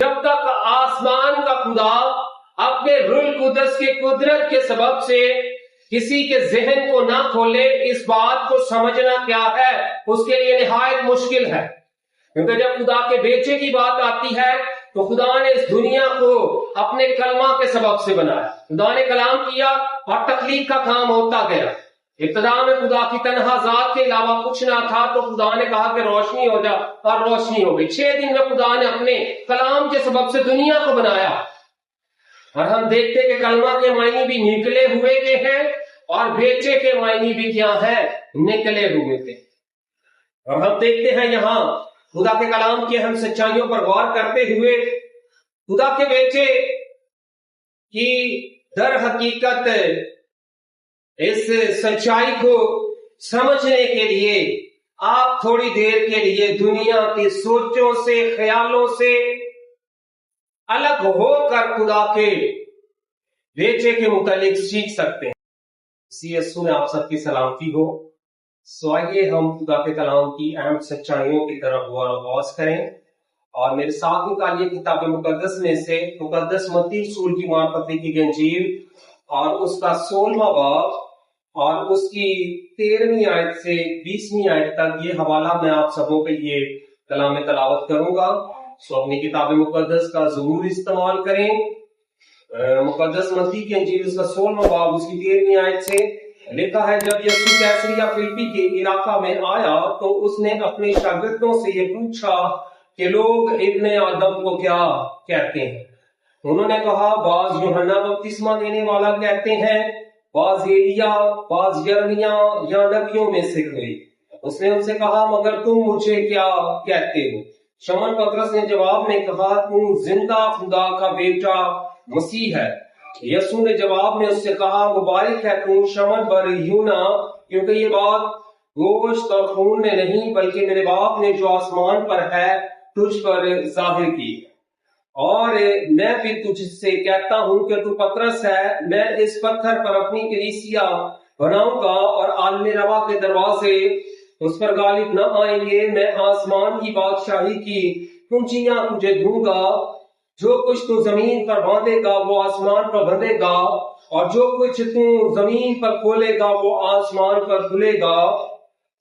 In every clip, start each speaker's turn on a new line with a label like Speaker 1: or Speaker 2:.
Speaker 1: جب تک آسمان کا خدا اپنے روح القدس کے قدرت کے سبب سے کسی کے ذہن کو نہ کھولے، اس بات کو سمجھنا کیا ہے اس کے لیے نہایت مشکل ہے. کیونکہ جب خدا کے بیٹے کی بات آتی ہے تو خدا نے اس دنیا کو اپنے کلمہ کے سبب سے بنایا. خدا نے کلام کیا اور تخلیق کا کام ہوتا گیا. ابتدا میں خدا کی تنہا ذات کے علاوہ کچھ نہ تھا، تو خدا نے کہا کہ روشنی ہو جا، اور روشنی ہو گئی. 6 دن میں خدا نے اپنے کلام کے سبب سے دنیا کو بنایا. اور ہم دیکھتے کہ کلمہ کے معنی بھی نکلے ہوئے کے ہیں اور بیٹے کے معنی بھی کیا ہیں، نکلے ہوئے کے. اور ہم دیکھتے ہیں یہاں خدا کے کلام کی ہم سچائیوں پر غور کرتے ہوئے خدا کے بیٹے کی در حقیقت اس سچائی کو سمجھنے کے لیے آپ تھوڑی دیر کے لیے دنیا کی سوچوں سے، خیالوں سے الگ ہو کر خدا کے بیٹے کے متعلق سیکھ سکتے ہیں. اسی یسوع میں آپ سب کی سلامتی ہو. سو آئیے ہم خدا کے کلام کی اہم سچائیوں کی طرف غور و خوض کریں، اور میرے ساتھ نکالیے کتاب مقدس میں سے مقدس متی رسول کی معرفتی کی انجیل اور اس کا 16واں باب اور اس کی 13ویں آیت سے 20ویں آیت تک یہ حوالہ میں آپ سبوں کے لیے کلام میں تلاوت کروں گا. سو اپنی کتاب مقدس کا ضرور استعمال کریں. مقدس متی کی انجیل اس کا 16واں باب اس کی 13ویں آیت سے لکھا ہے، جب یسوع کیسریا فلپی کے علاقہ میں آیا تو اس نے اپنے شاگردوں سے یہ پوچھا کہ لوگ ابن آدم کو کیا کہتے ہیں؟ انہوں نے کہا، بعض یوحنا بپتسمہ دینے والا کہتے ہیں، بعض ایلیا، بعض یرمیا یا نبیوں میں سے کوئی. اس نے ان سے کہا، مگر تم مجھے کیا کہتے ہو؟ شمعون پطرس نے جواب میں کہا، تم زندہ خدا کا بیٹا مسیح ہے. یسوع نے جواب میں اس سے کہا، مبارک ہے تم شمعون بر یونا، کیونکہ یہ بات گوشت اور خون نے نہیں بلکہ میرے باپ نے جو آسمان پر ہے تجھ پر ظاہر کی. اور میں بھی تجھ سے کہتا ہوں کہ تو پترس ہے، میں اس پتھر پر اپنی کلیسیا بناؤں گا اور عالم روا کے دروازے اس پر غالب نہ آئیں گے. میں آسمان کی بادشاہی کی کنجیاں تجھے دوں گا. جو کچھ تو زمین پر باندھے گا وہ آسمان پر بندھے گا، اور جو کچھ تو زمین پر کھولے گا وہ آسمان پر کھلے گا.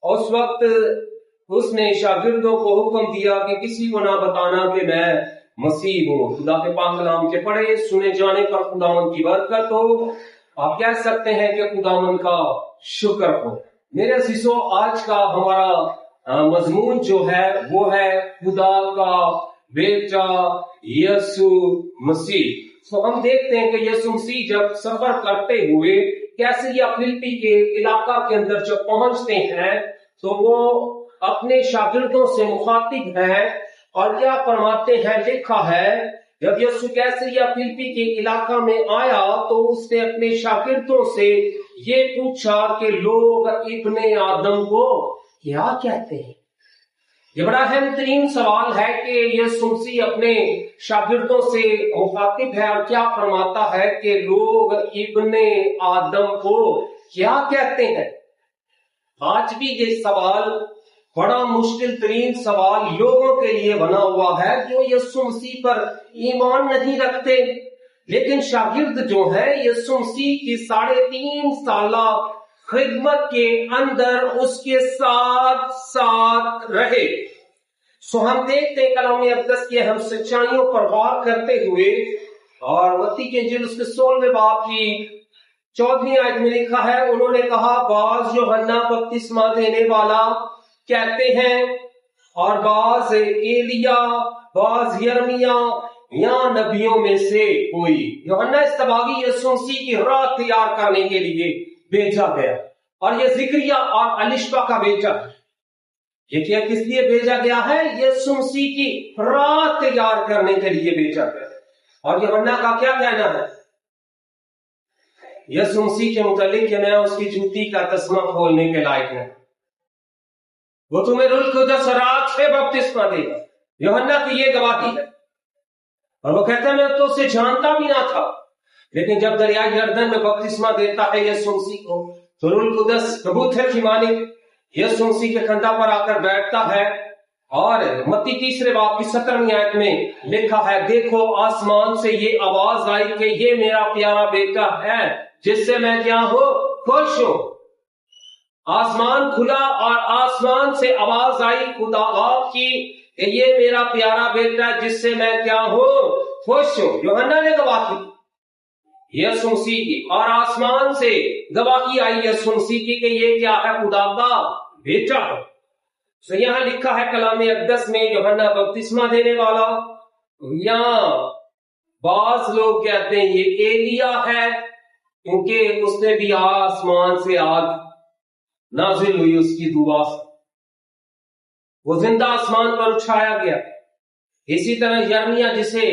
Speaker 1: اس وقت اس نے شاگردوں کو حکم دیا کہ کسی کو نہ بتانا کہ میں مسیح ہوں. خدا کے پاک کلام کے پڑھے سنے جانے پر خداوند کی برکت ہو. آپ کہہ سکتے ہیں کہ خداوند کا شکر ہو. میرے عزیزو، آج کا ہمارا مضمون جو ہے وہ ہے خدا کا بیٹا یسوع مسیح. تو ہم دیکھتے ہیں کہ یسوع مسیح جب سفر کرتے ہوئے کیسریا فلپی کے علاقہ کے اندر جب پہنچتے ہیں تو وہ اپنے شاگردوں سے مخاطب ہیں اور کیا فرماتے ہیں، لکھا ہے، جب یسوع کیسریا فلپی کے علاقہ میں آیا تو اس نے اپنے شاگردوں سے یہ پوچھا کہ لوگ ابن آدم کو کیا کہتے ہیں. یہ بڑا اہم ترین سوال ہے کہ یسوع مسیح اپنے شاگردوں سے مخاطب ہے اور کیا فرماتا ہے کہ لوگ ابن آدم کو کیا کہتے ہیں. آج بھی یہ سوال بڑا مشکل ترین سوال لوگوں کے لیے بنا ہوا ہے جو یسوع مسیح پر ایمان نہیں رکھتے، لیکن شاگرد جو ہیں یسوع مسیح کی 3.5 سالہ خدمت کے اندر اس کے ساتھ ساتھ رہے. سو ہم دیکھتے ہیں کلام مقدس کی ہم سچائیوں پر غور کرتے ہوئے، اور متی کی انجیل اس کے 16ویں باب کی 14ویں آیت میں لکھا ہے، انہوں نے کہا، بعض یوحنا بپتسمہ دینے والا کہتے ہیں اور بعض ایلیا، بعض یرمیا یا نبیوں میں سے کوئی. یوحنا استباغی یسوع مسیح کی راہ تیار کرنے کے لیے بھیجا گیا، اور یہ زکریا اور الشبا کا بیٹا ہے. یہ کیا کس لیے بھیجا گیا ہے؟ یسوع مسیح کی راہ تیار کرنے کے لیے بھیجا گیا. اور یوحنا کا کیا کہنا ہے یسوع مسیح کے متعلق کہ میں اس کی جوتی کا تسمہ کھولنے کے لائق نہیں، وہ تمہیں روح القدس اور آگ سے بپتسمہ دے گا. یوحنا کی یہ گواہی ہے، اور وہ کہتا ہے میں تو اسے جانتا بھی نہ تھا، لیکن جب دریائے یردن میں بپتسمہ دیتا ہے یسوع مسیح کو تو روح القدس کبوتر کی مانند یسوع مسیح کے کندھا پر آ کر بیٹھتا ہے اور متی 3 باب کی 17 آیت میں لکھا ہے، دیکھو آسمان سے یہ آواز آئی کہ یہ میرا پیارا بیٹا ہے جس سے میں کیا ہوں، خوش ہوں۔ آسمان کھلا اور آسمان سے آواز آئی خدا باپ کی کہ یہ میرا پیارا بیٹا جس سے میں کیا ہوں، خوش ہوں۔ یوحنا نے گواہی یسوع مسیح کی، اور آسمان سے گواہی آئی یسوع مسیح کی کہ یہ کیا ہے، خدا کا بیٹا ہے۔ تو یہاں لکھا ہے کلام اقدس میں یوحنا بپتسمہ دینے والا، یہاں بعض لوگ کہتے ہیں یہ ایلیا ہے کیونکہ اس نے بھی آسمان سے آگ نازل ہوئی اس کی دعا سے، وہ زندہ آسمان پر اٹھایا گیا۔ اسی طرح یرمیا جسے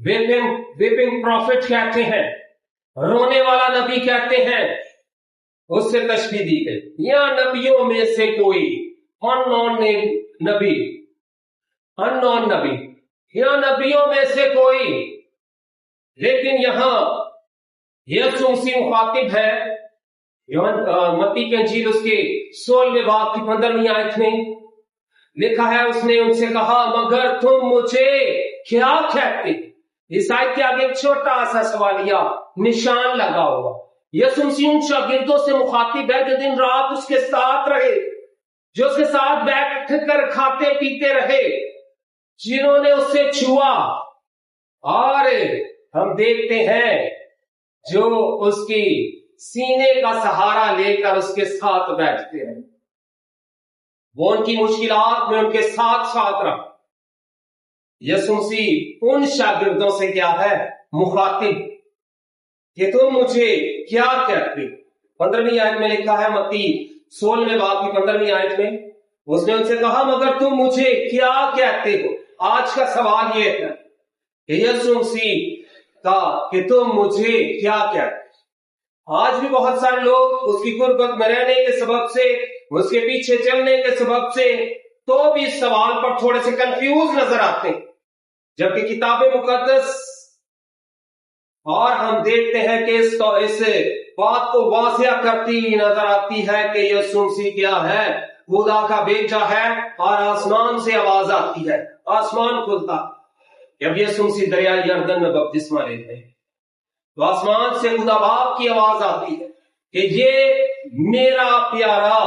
Speaker 1: ویپنگ پروفٹ کہتے ہیں، رونے والا نبی کہتے ہیں، اس سے تشبیہ دی گئی۔ یا نبیوں میں سے کوئی ان نبی یا نبیوں میں سے کوئی، لیکن یہاں یسوع مسیح مخاطب ہے۔ متی کی انجیل اس کے 16 باب کی 15 آیت میں لکھا ہے، اس نے ان سے کہا مگر تم مجھے کیا کہتے؟ اس آیت کے آگے ایک چھوٹا سا سوالیہ نشان لگا ہوا۔ یسوع مسیح ان شاگردوں سے مخاطب ہے جو دن رات اس کے ساتھ رہے، جو اس کے ساتھ بیٹھ کر کھاتے پیتے رہے، جنہوں نے اس سے چھوا، اور ہم دیکھتے ہیں جو اس کی سینے کا سہارا لے کر اس کے ساتھ بیٹھتے ہیں، وہ ان کی مشکلات میں ان کے ساتھ ساتھ رہا۔ یسوع مسیح ان شاگردوں سے کیا ہے، مخاطب کہ تم مجھے کیا کہتے؟ 15 آیت میں لکھا ہے، متی 16 باب کی 15 آیت میں اس نے ان سے کہا مگر تم مجھے کیا کہتے ہو؟ آج کا سوال یہ ہے کہ یسوع مسیح کا کہ تم مجھے کیا کہتے؟ آج بھی بہت سارے لوگ اس کی قربت میں رہنے کے سبب سے، اس کے پیچھے چلنے کے سبب سے تو بھی اس سوال پر تھوڑے سے کنفیوز نظر آتے ہیں، جبکہ کتاب مقدس اور ہم دیکھتے ہیں کہ اس بات کو واضح کرتی نظر آتی ہے کہ یسوع مسیح کیا ہے، خدا کا بیٹا ہے، اور آسمان سے آواز آتی ہے، آسمان کھلتا۔ جب یسوع مسیح دریائے یردن میں بپتسمہ لیتے ہیں تو آسمان سے خدا باپ کی آواز آتی ہے کہ یہ میرا پیارا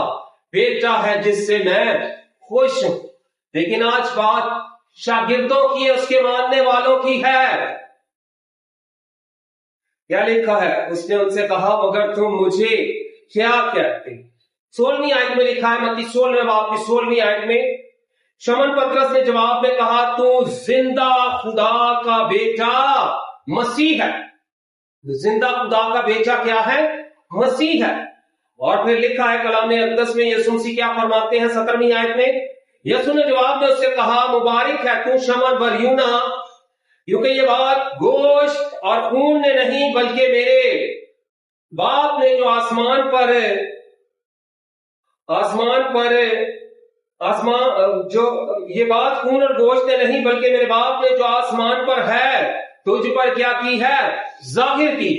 Speaker 1: بیٹا ہے جس سے میں خوش ہوں۔ لیکن آج بات شاگردوں کی، اس کے ماننے والوں کی ہے۔ کیا لکھا ہے؟ اس نے ان سے کہا مگر تم مجھے کیا کہتے؟ 16 آیت میں لکھا ہے، متی 16 باب کی 16 آیت میں شمن پترس نے جواب میں کہا تو زندہ خدا کا بیٹا مسیح ہے۔ زندہ خدا کا بیٹا کیا ہے؟ مسیح ہے۔ اور پھر لکھا ہے کلام اقدس میں یسوع مسیح کیا فرماتے ہیں 17 آیت میں، یسوع نے جواب میں اس سے کہا مبارک ہے تو شمن بریونا، کیونکہ یہ بات گوشت اور خون نے نہیں بلکہ میرے باپ نے جو یہ بات خون اور گوشت نے نہیں بلکہ میرے باپ نے جو آسمان پر ہے تجھ پر کیا کی ہے، ظاہر کی۔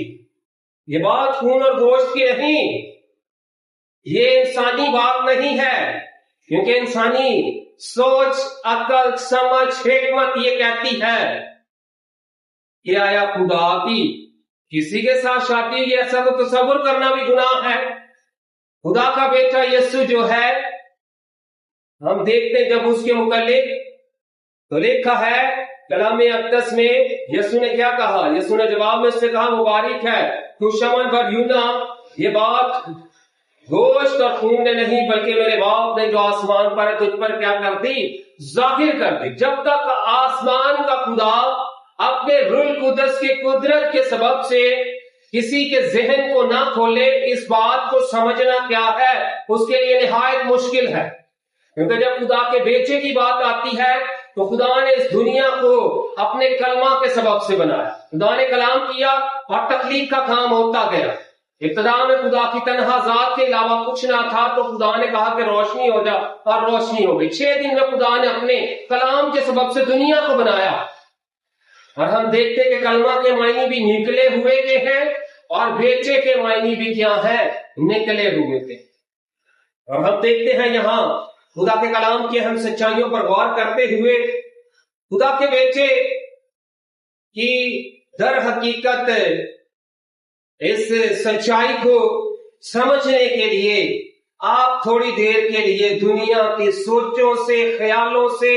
Speaker 1: یہ بات خون اور گوشت کی نہیں، یہ انسانی بات نہیں ہے، کیونکہ انسانی سوچ، عقل، سمجھ، حکمت یہ کہتی ہے کہ آیا خدا کی کسی کے ساتھ شادی، یہ ایسا تو تصور کرنا بھی گناہ ہے۔ خدا کا بیٹا یسوع جو ہے، ہم دیکھتے ہیں جب اس کے متعلق تو لکھا ہے کلام اقدس میں یسوع نے کیا کہا، یسوع نے جواب میں اس سے کہا مبارک ہے تو شمن بر یونا، یہ بات گوشت اور خون نے نہیں بلکہ میرے باپ نے جو آسمان پر ہے تجھ پر کیا کر دی، ظاہر کر دی۔ جب تک آسمان کا خدا اپنے روح القدس کی قدرت کے سبب سے کسی کے ذہن کو نہ کھولے، اس بات کو سمجھنا کیا ہے اس کے لیے نہایت مشکل ہے۔ کیونکہ جب خدا کے بیٹے کی بات آتی ہے تو خدا نے اس دنیا کو اپنے کلمہ کے سبب سے بنایا، خدا نے کلام کیا اور تخلیق کا کام ہوتا گیا۔ ابتدا میں خدا کی تنہا ذات کے علاوہ کچھ نہ تھا تو خدا نے کہا کہ روشنی ہو جا، اور روشنی ہو گئی۔ 6 دن میں خدا نے اپنے کلام کے سبب سے دنیا کو بنایا، اور ہم دیکھتے کہ کلمہ کے معنی بھی نکلے ہوئے کے ہیں اور بیٹے کے معنی بھی کیا ہیں، نکلے ہوئے تھے۔ اور ہم دیکھتے ہیں یہاں خدا کے کلام کی اہم سچائیوں پر غور کرتے ہوئے خدا کے بیٹے کی در حقیقت اس سچائی کو سمجھنے کے لیے آپ تھوڑی دیر کے لیے دنیا کی سوچوں سے، خیالوں سے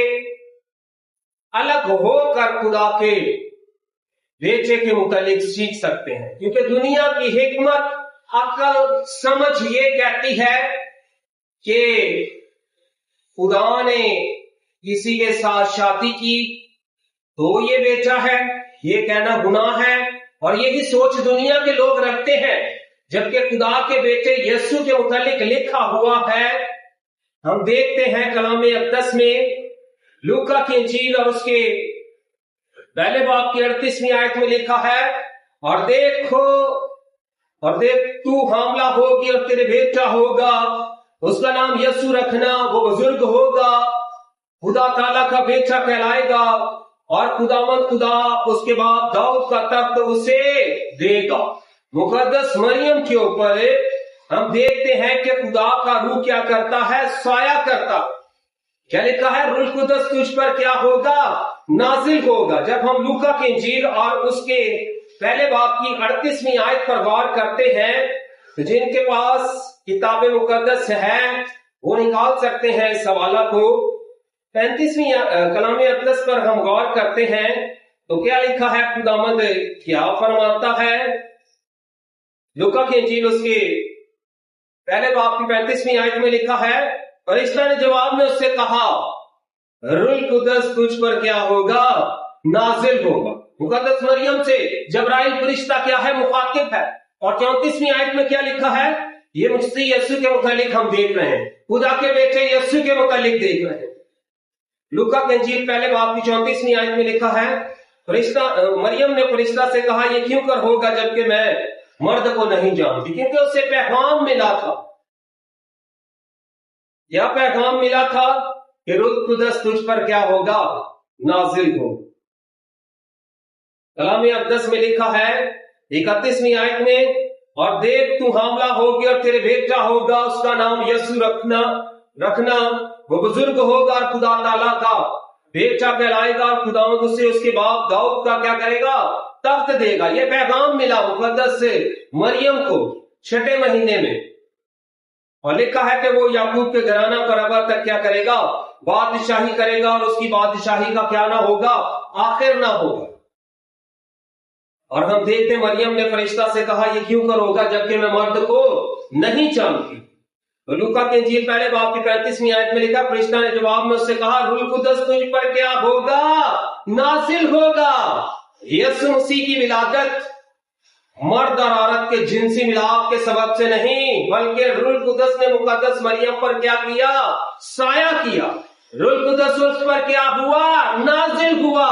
Speaker 1: الگ ہو کر خدا کے بیٹے کے متعلق سیکھ سکتے ہیں، کیونکہ دنیا کی حکمت، عقل، سمجھ یہ کہتی ہے کہ خدا نے کسی کے ساتھ شادی کی تو یہ بیٹا ہے، یہ کہنا گناہ ہے، اور یہی سوچ دنیا کے لوگ رکھتے ہیں، جبکہ خدا کے بیٹے یسوع کے متعلق لکھا ہوا ہے۔ ہم دیکھتے ہیں کلام اقدس میں لوکا کی انجیل اور اس کے پہلے باب کی 38ویں آیت میں لکھا ہے، اور دیکھ تو حاملہ ہوگی اور تیرے بیٹا ہوگا، اس کا نام یسوع رکھنا، وہ بزرگ ہوگا، خدا تعالیٰ کا بیٹا کہلائے گا، اور خداوند خدا اس کے بعد داؤد کا تخت اسے دے گا۔ مقدس مریم کے اوپر ہم دیکھتے ہیں کہ خدا کا روح کیا کرتا ہے؟ سایہ کرتا۔ کیا لکھا ہے؟ روح القدس تجھ پر کیا ہوگا؟ نازل ہوگا۔ جب ہم لوکا کی انجیل اور اس کے پہلے باب کی 38ویں آیت پر غور کرتے ہیں تو جن کے پاس کتاب مقدس ہے وہ نکال سکتے ہیں اس حوالہ کو۔ 35ویں کلام اقدس پر ہم غور کرتے ہیں تو کیا لکھا ہے؟ خداوند کیا فرماتا ہے؟ لوکا کی انجیل اس کے پہلے باب کی 35ویں آیت میں لکھا ہے، فرشتہ نے جواب میں اس سے کہا، روح القدس تجھ پر کیا ہوگا؟ نازل ہوگا۔ مقدس مریم سے جبرائیل فرشتہ کیا ہے؟ مخاطب ہے۔ اور 34ویں آیت میں کیا لکھا ہے؟ یہ مسیح یسوع کے متعلق ہم دیکھ رہے ہیں، خدا کے بیٹے یسوع کے متعلق دیکھ رہے ہیں۔ لوکا کی انجیل پہلے باب کی 34ویں آیت میں لکھا ہے، مریم نے فرشتہ سے کہا، یہ کیوں کر ہوگا جبکہ میں مرد کو نہیں جانتی؟ کیونکہ اسے پیغام ملا تھا، یا پیغام ملا تھا کہ روح القدس تجھ پر کیا ہوگا؟ نازل ہو۔ کلام اقدس میں لکھا ہے 31ویں آیت میں، اور دیکھ تو حاملہ ہوگی اور تیرے بیٹا ہوگا، اس کا نام یسوع رکھنا، وہ بزرگ ہوگا اور خدا تعالیٰ کا بیٹا کہلائے گا، اور خداوند اسے اس کے بعد داؤد کا کیا کرے گا؟ تخت دے گا۔ یہ پیغام ملا مقدس سے مریم کو 6 مہینے میں، اور لکھا ہے کہ وہ یعقوب کے گھرانہ پر ابد تک کیا کرے گا؟ بادشاہی کرے گا، اور اس کی بادشاہی کا کیا نہ ہوگا؟ آخر نہ ہوگا۔ اور ہم دیکھتے مریم نے فرشتہ سے کہا، یہ کیوں کر ہوگا جبکہ میں مرد کو نہیں جانتی؟ لوکا کی انجیل پہلے باب کی 35ویں آیت میں لکھا، فرشتہ نے جواب میں اس سے کہا، روح القدس تجھ پر کیا ہوگا؟ نازل ہوگا۔ یسوع مسیح کی ولادت مرد اور عورت کے جنسی ملاپ کے سبب سے نہیں، بلکہ روح القدس نے مقدس مریم پر کیا کیا؟ سایہ کیا۔ روح القدس اس پر کیا ہوا؟ نازل ہوا۔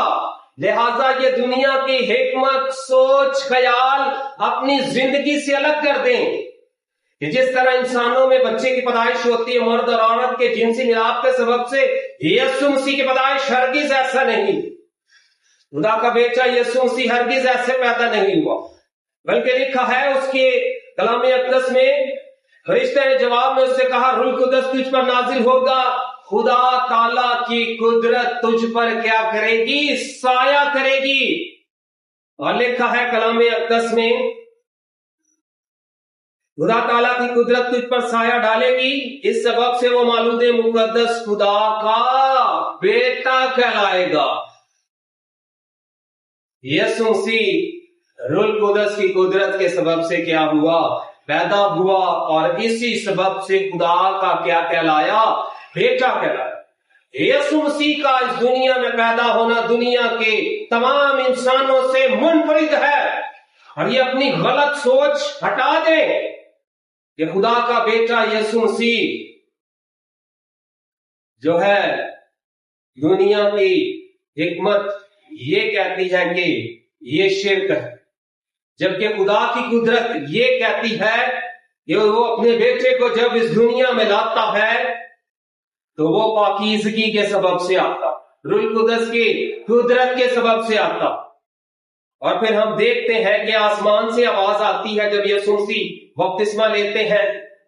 Speaker 1: لہذا یہ دنیا کی حکمت، سوچ، خیال اپنی زندگی سے الگ کر دیں کہ جس طرح انسانوں میں بچے کی پیدائش ہوتی ہے مرد اور عورت کے جنسی ملاپ کے سبب سے، یسوع مسیح کی پیدائش ہرگز ایسا نہیں۔ خدا کا بیٹا یسوع مسیح ہرگز ایسے پیدا نہیں ہوا، بلکہ لکھا ہے اس کے کلام اقدس میں، فرشتے نے جواب میں اس سے کہا، روح القدس تجھ پر نازل ہوگا، خدا تعالیٰ کی قدرت تجھ پر کیا کرے گی؟ سایہ کرے گی۔ اور لکھا ہے کلام اقدس میں، خدا تعالیٰ کی قدرت تجھ پر سایہ ڈالے گی، اس سبب سے وہ مولود مقدس خدا کا بیٹا کہلائے گا۔ یسوع مسیح روح القدس کی قدرت کے سبب سے کیا ہوا؟ پیدا ہوا، اور اسی سبب سے خدا کا کیا کہلایا؟ بیٹا کہلایا۔ یسوع مسیح کا اس دنیا میں پیدا ہونا دنیا کے تمام انسانوں سے منفرد ہے، اور یہ اپنی غلط سوچ ہٹا دیں کہ خدا کا بیٹا یسوع مسیح جو ہے، دنیا کی حکمت یہ کہتی ہے کہ یہ شرک ہے، جبکہ خدا کی قدرت یہ کہتی ہے کہ وہ اپنے بیٹے کو جب اس دنیا میں لاتا ہے تو وہ پاکیزگی کے سبب سے آتا، روح القدس کی قدرت کے سبب سے آتا۔ اور پھر ہم دیکھتے ہیں کہ آسمان سے آواز آتی ہے جب یسوع مسیح بپتسمہ لیتے ہیں،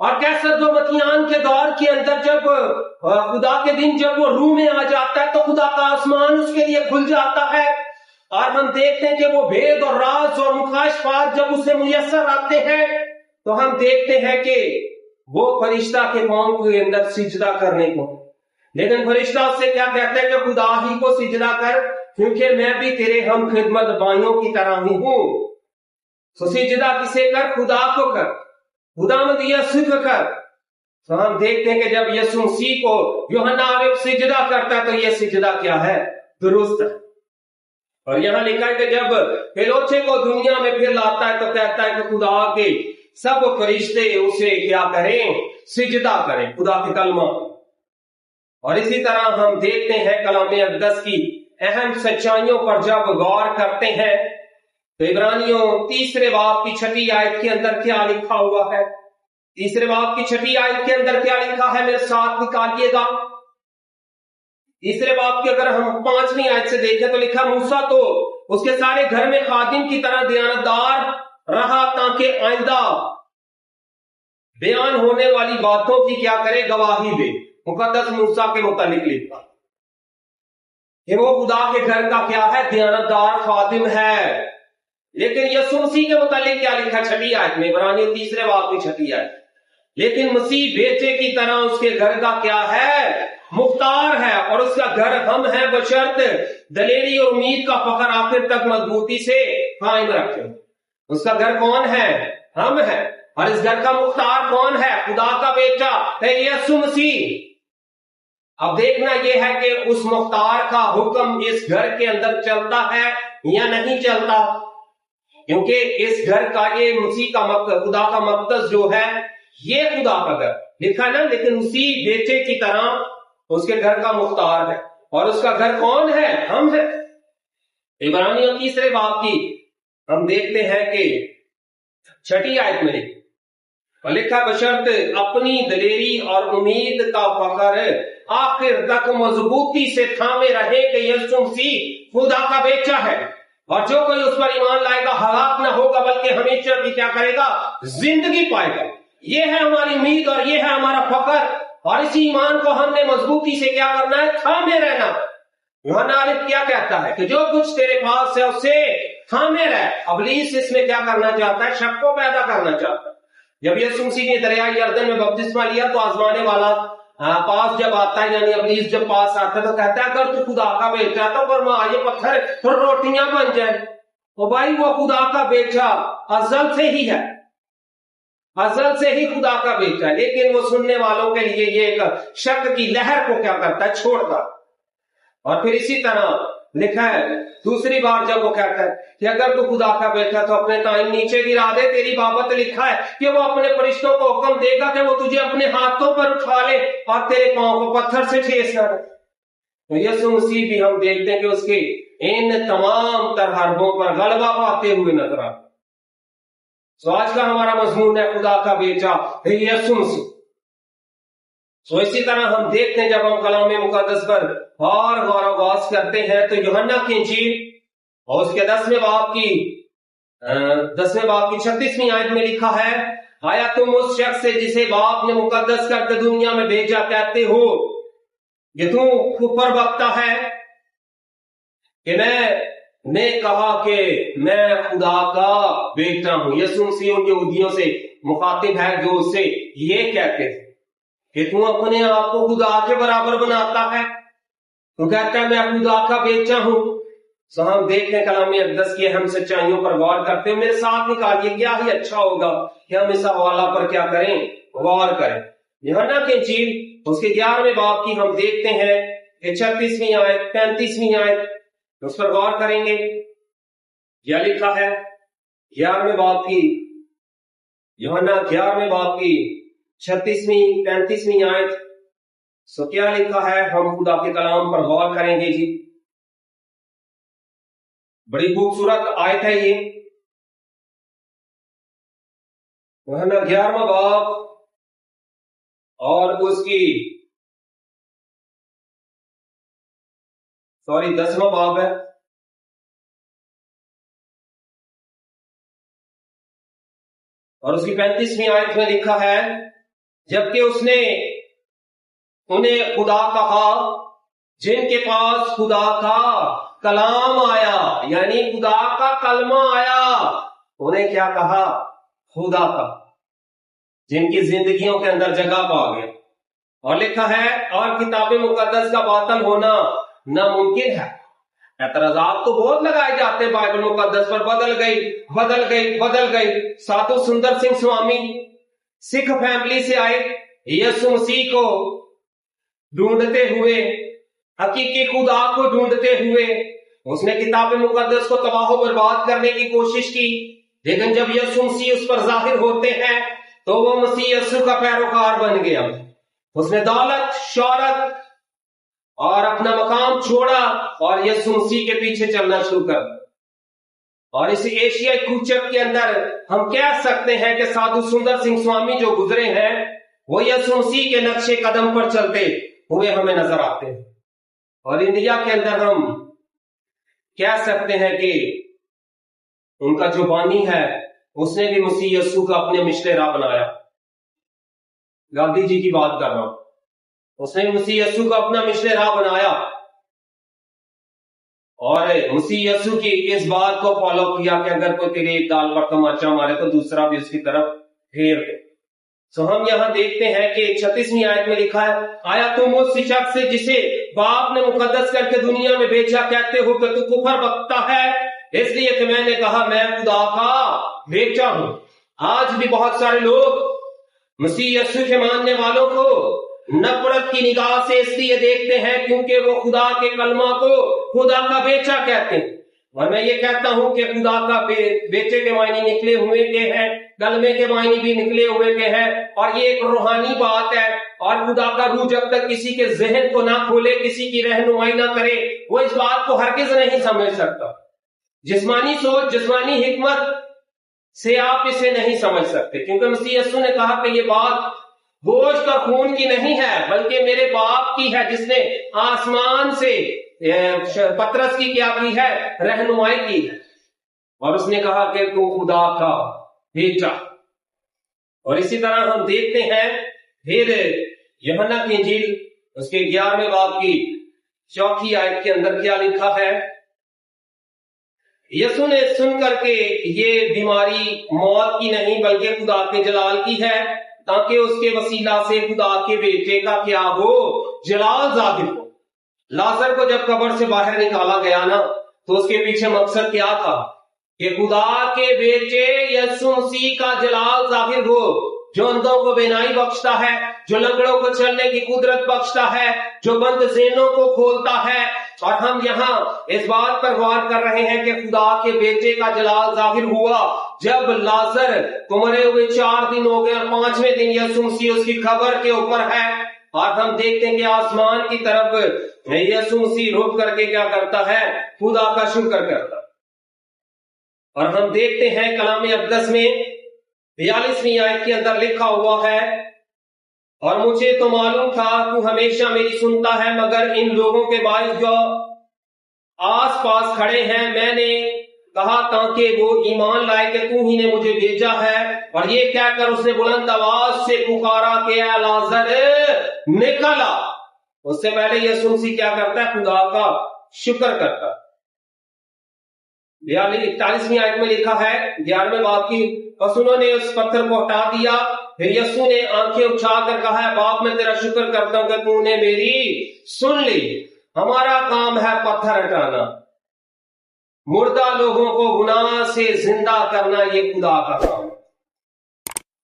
Speaker 1: اور کیسر و مکیان کے دور کے اندر جب خدا کے دن جب وہ روح میں آ جاتا ہے تو خدا کا آسمان اس کے لیے کھل جاتا ہے، اور ہم دیکھتے ہیں کہ وہ بھید اور راز اور مکاشفات جب اسے میسر آتے ہیں تو ہم دیکھتے ہیں کہ وہ فرشتہ کے پاؤں کے اندر سجدہ کرنے کو، لیکن فرشتہ اس سے کیا کہتا ہے کہ خدا ہی کو سجدہ کر، کیونکہ میں بھی تیرے ہم خدمت بھائیوں کی طرح ہی ہوں۔ تو سجدہ کسے کر؟ خدا کو کر، خدا مند یسوع کو کر۔ تو ہم دیکھتے ہیں کہ جب یسوع مسیح کو یوحنا عارف سجدہ کرتا ہے تو یہ سجدہ کیا ہے؟ درست ہے۔ اور یہاں لکھا ہے کہ جب پیلوچے کو دنیا میں پھر لاتا ہے تو کہتا ہے کہ خدا کے سب فرشتے اسے کیا کریں؟ سجدہ کریں، خدا کے کلمہ۔ اور اسی طرح ہم دیکھتے ہیں کلام اقدس کی اہم سچائیوں پر جب غور کرتے ہیں تو عبرانیوں 3 باب کی 6 آیت کے اندر کیا لکھا ہوا ہے؟ 3 باب کی 6 آیت کے اندر کیا لکھا ہے؟ میرے ساتھ نکالیے گا۔ 3 باب کی اگر ہم 5ویں آیت سے دیکھیں تو لکھا موسیٰ تو اس کے سارے گھر میں خادم کی طرح دیانتدار رہا تاکہ آئندہ بیان ہونے والی باتوں کی کیا کرے؟ گواہی دے۔ مقدس موسیٰ کے متعلق لکھا کہ وہ خدا کے گھر کا کیا ہے؟ دیانتدار خادم ہے۔ لیکن یسوع مسیح کے متعلق کیا لکھا 6 آیت میں؟ عبرانیوں 3 باب کی 6 آیت، لیکن مسیح بیٹے کی طرح اس کے گھر کا کیا ہے؟ مختار ہے، اور اس کا گھر ہم ہیں بشرط دلیری اور امید کا فخر آخر تک مضبوطی سے قائم رکھیں۔ اس کا گھر کون ہے؟ ہم ہیں، اور اس گھر کا مختار کون ہے؟ خدا کا بیٹا ہے یسوع مسیح۔ اب دیکھنا یہ ہے کہ اس مختار کا حکم اس گھر کے اندر چلتا ہے یا نہیں چلتا، کیونکہ اس گھر کا یہ مسیح کا خدا کا مقدس جو ہے یہ خدا کا گھر لکھا ہے نا، لیکن اسی بیٹے کی طرح اس کے گھر کا مختار ہے، اور اس کا گھر کون ہے؟ ہم ہیں۔ عبرانیوں 3 باب کی ہم دیکھتے ہیں کہ 6 آیت میں لکھا بشرط اپنی دلیری اور امید کا فخر آخر تک مضبوطی سے تھامے رہے کہ یسوع مسیح خدا کا بیٹا ہے، اور جو کوئی اس پر ایمان لائے گا ہلاک نہ ہوگا بلکہ ہمیشہ بھی کیا کرے گا؟ زندگی پائے گا۔ یہ ہے ہماری امید اور یہ ہے ہمارا فخر، اور اسی ایمان کو ہم نے مضبوطی سے کیا کرنا ہے؟ تھامے رہنا۔ یوحنا عارف کیا کہتا ہے کہ جو کچھ تیرے پاس ہے اسے تھامے رہ۔ ابلیس اس میں کیا کرنا چاہتا ہے؟ شک کو پیدا کرنا چاہتا ہے۔ جب یسوع مسیح نے دریائے یردن میں بپتسمہ لیا تو آزمانے والا پاس جب آتا ہے، یعنی ابلیس جب پاس آتا ہے تو کہتا ہے اگر تو خدا کا بیٹا تو فرما یہ پتھر تو روٹیاں بن جائیں۔ تو بھائی وہ خدا کا بیٹا ازل سے ہی ہے، ازل سے ہی خدا کا بیٹا ہے، لیکن وہ سننے والوں کے لیے یہ ایک شک کی لہر کو کیا کرتا ہے؟ چھوڑتا۔ اور پھر اسی طرح لکھا ہے دوسری بار جب وہ کہتا ہے کہ اگر تو خدا کا بیٹا تو اپنے تائیں نیچے گرا دے، تیری بابت لکھا ہے کہ وہ اپنے فرشتوں کو حکم دے گا کہ وہ تجھے اپنے ہاتھوں پر اٹھا لے اور تیرے پاؤں کو پتھر سے ٹھیس نہ دے۔ تو یسوع مسیح بھی ہم دیکھتے ہیں کہ اس کے ان تمام تر حربوں پر غلبہ پاتے ہوئے نظر آتے۔ سو آج کا ہمارا مضمون ہے خدا کا بیٹا یسوع مسیح۔ سو اسی طرح ہم دیکھتے ہیں جب ہم کلام مقدس پر اور غور و غوص کرتے ہیں تو یوحنا کی انجیل اور اس کے 10ویں باب کی 36ویں آیت میں لکھا ہے آیا تم اس شخص سے جسے باپ نے مقدس کر کے دنیا میں بھیجا کہتے ہو کہ تو اوپر بکتا ہے کہ میں نے کہا کہ میں خدا کا بیٹا ہوں۔ یسوع مسیح ان یہودیوں سے مخاطب ہے جو اس سے یہ کہتے تھے کہ تو اپنے آپ کو خدا کے برابر بناتا ہے، تو کہتا ہے میں خدا کا بیٹا ہوں۔ سو ہم دیکھتے ہیں کلام اقدس کی اہم سچائیوں پر غور کرتے ہیں۔ میرے ساتھ نکالیے، کیا ہی اچھا ہوگا کہ ہم اس حوالہ پر کیا کریں؟ غور کریں۔ یوحنا کی انجیل اس کے 11ویں باب کی ہم دیکھتے ہیں کہ 36ویں آیت 35ویں آیت اس پر غور کریں گے۔ کیا لکھا ہے 11ویں باب کی، یوحنا 11ویں باب کی 36ویں 35ویں آیت؟ سو کیا لکھا ہے؟ ہم خدا کے کلام پر غور کریں گے جی۔ بڑی خوبصورت آیت ہے یہ، یوحنا 11واں باب اور اس کی 10واں باب ہے، اور اس کی 35ویں آیت میں لکھا ہے جبکہ اس نے انہیں خدا کہا جن کے پاس خدا کا کلام آیا، یعنی خدا کا کلمہ آیا، انہیں کیا کہا؟ خدا کا، جن کی زندگیوں کے اندر جگہ پا گئے۔ اور لکھا ہے اور کتاب مقدس کا باطل ہونا ناممکن ہے۔ اعتراضات تو بہت لگائے جاتے ہیں بائبل مقدس پر، بدل گئی۔ سادھو سندر سنگھ سوامی سکھ فیملی سے آئے، یسوع مسیح کو ڈھونڈتے ہوئے، حقیقی خدا کو ڈھونڈتے ہوئے۔ اس نے کتاب مقدس کو تباہ و برباد کرنے کی کوشش کی، لیکن جب یسوع مسیح اس پر ظاہر ہوتے ہیں تو وہ مسیح یسوع کا پیروکار بن گیا۔ اس نے دولت، شہرت اور اپنا مقام چھوڑا اور یسوع مسیح کے پیچھے چلنا شروع کر دیا۔ اور اس ایشیائی کوچک کے اندر ہم کہہ سکتے ہیں کہ سادھو سندر سنگھ سوامی جو گزرے ہیں وہ یسوع مسیح کے نقش قدم پر چلتے ہوئے ہمیں نظر آتے ہیں۔ اور انڈیا کے اندر ہم کہہ سکتے ہیں کہ ان کا جو بانی ہے اس نے بھی مسیح یسوع کا اپنے مشن راہ بنایا۔ گاندھی جی کی بات کر رہا ہوں، اس نے مسیح یسوع کا اپنا مشن راہ بنایا اور مسیح یسوع کی اس بات کو فالو کیا کہ اگر کوئی تیرے ایک گال پر تماچا مارے تو دوسرا بھی اس کی طرف پھیر دے۔ سو ہم یہاں دیکھتے ہیں کہ 36ویں آیت میں لکھا ہے، آیا تم اس شخص سے جسے باپ نے مقدس کر کے دنیا میں بھیجا کہتے ہو کہ تو کفر بکتا ہے، اس لیے کہ میں نے کہا میں خدا کا بیٹا ہوں۔ آج بھی بہت سارے لوگ مسیح یسوع کے ماننے والوں کو نفرت کی نگاہ سے اس لیے دیکھتے ہیں کیونکہ وہ خدا کے کلمہ کو خدا کا بیٹا کہتے ہیں۔ اور میں یہ کہتا ہوں کہ خدا کا بیٹے کے معنی نکلے ہوئے کے ہیں، کلمے کے معنی بھی نکلے ہوئے کے ہیں، اور یہ ایک روحانی بات ہے۔ اور خدا کا روح جب تک کسی کے ذہن کو نہ کھولے، کسی کی رہنمائی نہ کرے، وہ اس بات کو ہرگز نہیں سمجھ سکتا۔ جسمانی سوچ، جسمانی حکمت سے آپ اسے نہیں سمجھ سکتے، کیونکہ مسیح یسوع نے کہا کہ یہ بات گوشت اور خون کی نہیں ہے بلکہ میرے باپ کی ہے جس نے آسمان سے پترس کی کیا کی ہے؟ رہنمائی کی ہے۔ اور اس نے کہا کہ تو خدا کا بیٹا۔ اور اسی طرح ہم دیکھتے ہیں پھر یوحنا کی انجیل اس کے 11ویں باب کی 4 آیت کے اندر کیا لکھا ہے؟ یسوع نے سن کر کے یہ بیماری موت کی نہیں بلکہ خدا کے جلال کی ہے، تاکہ اس کے وسیلہ سے خدا کے بیٹے کا کیا ہو؟ جلال ظاہر ہو۔ لازر کو جب قبر سے باہر نکالا گیا نا تو اس کے پیچھے مقصد کیا تھا؟ کہ خدا کے بیٹے یسوع مسیح کا جلال ظاہر ہو، جو اندھوں کو بینائی بخشتا ہے، جو لنگڑوں کو چلنے کی قدرت بخشتا ہے، جو بند ذہنوں کو کھولتا ہے۔ اور ہم یہاں اس بات پر غور کر رہے ہیں کہ خدا کے بیٹے کا جلال ظاہر ہوا جب لازر کو مرے ہوئے 4 دن ہو گئے اور 5ویں دن یسوع مسیح اس کی قبر کے اوپر ہے۔ اور ہم دیکھتے ہیں کہ آسمان کی طرف یسوع مسیح رک کر کے کیا کرتا ہے؟ خدا کا شکر کرتا۔ اور ہم دیکھتے ہیں کلام اقدس میں 42ویں آیت کے اندر لکھا ہوا ہے، اور مجھے تو معلوم تھا تو ہمیشہ میری سنتا ہے، مگر ان لوگوں کے باعث جو آس پاس کھڑے ہیں میں نے کہا تاکہ وہ ایمان لائے کہ تو ہی نے مجھے بھیجا ہے۔ اور یہ کہہ کر اس نے بلند آواز سے پکارا کہ اے لازر نکل آ۔ اس سے پہلے یسوع مسیح کیا کرتا ہے؟ خدا کا شکر کرتا۔ 41ویں آیت میں لکھا ہے 11ویں باب کی، بس انہوں نے اس پتھر کو ہٹا دیا۔ پھر یسوع نے آنکھیں اٹھا کر کہا ہے باپ میں تیرا شکر کرتا ہوں کہ تو نے میری سن لی۔ ہمارا کام ہے پتھر ہٹانا، مردہ لوگوں کو گناہ سے زندہ کرنا، یہ خدا کا کام،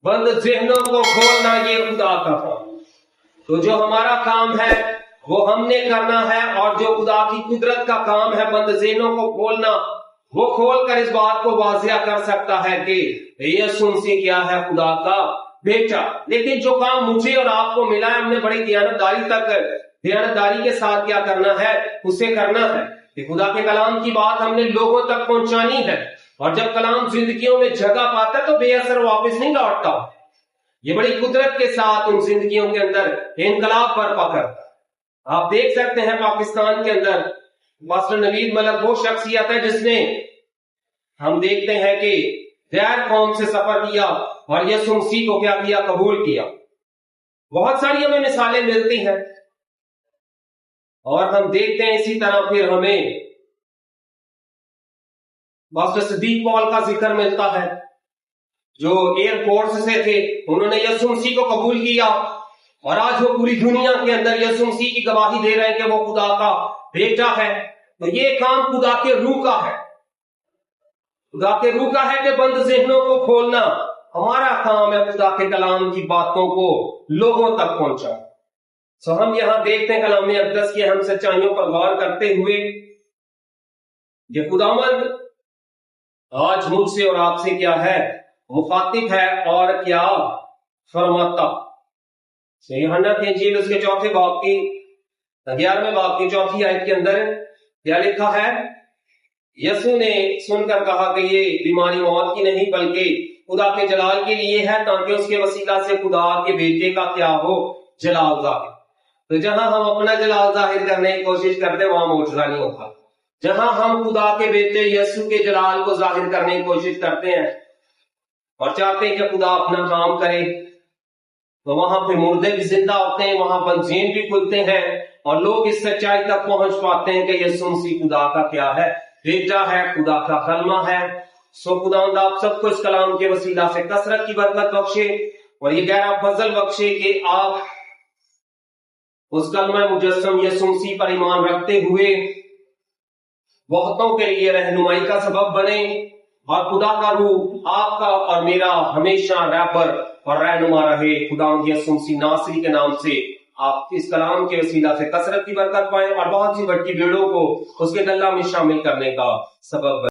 Speaker 1: بند ذہنوں کو کھولنا، یہ خدا کا کام۔ تو جو ہمارا کام ہے وہ ہم نے کرنا ہے، اور جو خدا کی قدرت کا کام ہے بند ذہنوں کو کھولنا، وہ کھول کر اس بات کو واضح کر سکتا ہے کہ یسوع مسیح کیا ہے؟ خدا کا بیٹا۔ لیکن جو کام مجھے اور آپ کو ملا ہے، ہم نے بڑی دیانتداری کے ساتھ کیا کرنا ہے؟ اسے کرنا ہے کہ خدا کے کلام کی بات ہم نے لوگوں تک پہنچانی ہے، اور جب کلام زندگیوں میں جگہ پاتا ہے تو بے اثر واپس نہیں لوٹتا، یہ بڑی قدرت کے ساتھ ان زندگیوں کے اندر انقلاب برپا کرتا۔ آپ دیکھ سکتے ہیں پاکستان کے اندر پاسٹر نوید ملک وہ شخصیت ہے جس نے، ہم دیکھتے ہیں کہ غیر قوم سے سفر کیا اور یسوع مسیح کو کیا کیا؟ قبول کیا۔ بہت ساری ہمیں مثالیں ملتی ہیں، اور ہم دیکھتے ہیں اسی طرح پھر ہمیں پاسٹر صدیق پال کا ذکر ملتا ہے، جو ایئر فورس سے تھے، انہوں نے یسوع مسیح کو قبول کیا، اور آج وہ پوری دنیا کے اندر یسوع مسیح کی گواہی دے رہے ہیں کہ وہ خدا کا بیٹا ہے۔ تو یہ کام خدا کے روح کا ہے، خدا کے روح کا ہے کہ بند ذہنوں کو کھولنا۔ ہمارا کام ہے خدا کے کلام کی باتوں کو لوگوں تک پہنچانا۔ سو ہم یہاں دیکھتے ہیں کلام اقدس کی اہم سچائیوں پر غور کرتے ہوئے کہ خداوند آج مجھ سے اور آپ سے کیا ہے، مخاطب ہے اور کیا فرماتا۔ یوحنا کی انجیل اس کے 4 باب کی 11ویں باب کی 4 آیت کے اندر کیا لکھا ہے؟ یسوع نے سن کر کہا کہ یہ بیماری موت کی نہیں بلکہ خدا کے جلال کے لیے ہے، تاکہ اس کے وسیلہ سے خدا کے بیٹے کا کیا ہو، جلال ظاہر۔ تو جہاں ہم اپنا جلال ظاہر کرنے کی کوشش کرتے ہیں وہاں معجزہ نہیں ہوتا۔ جہاں ہم خدا کے بیٹے یسوع کے جلال کو ظاہر کرنے کی کوشش کرتے ہیں اور چاہتے ہیں کہ خدا اپنا کام کرے، تو وہاں پہ مردے بھی زندہ ہوتے ہیں، وہاں بنزین بھی کھلتے ہیں، اور لوگ اس سچائی تک پہنچ پاتے ہیں کہ یسوع مسیح خدا کا کیا ہے، بیٹا ہے، خدا کا کلمہ ہے۔ سو خداوند آپ سب کو اس کلام کے وسیلہ سے کثرت کی برکت بخشے، اور یہ گہرا فضل بخشے کہ آپ اس کلمہ مجسم یسوع مسیح پر ایمان رکھتے ہوئے بہتوں کے لیے رہنمائی کا سبب بنے، اور خدا کا روح آپ کا اور میرا ہمیشہ رہبر اور رہنما رہے۔ خداوند یسوع مسیح ناصری کے نام سے آپ اس کلام کے وسیلہ سے کثرت کی برکت پائیں، اور بہت سی بڑی بھیڑوں کو اس کے گلہ میں شامل کرنے کا سبب بنے۔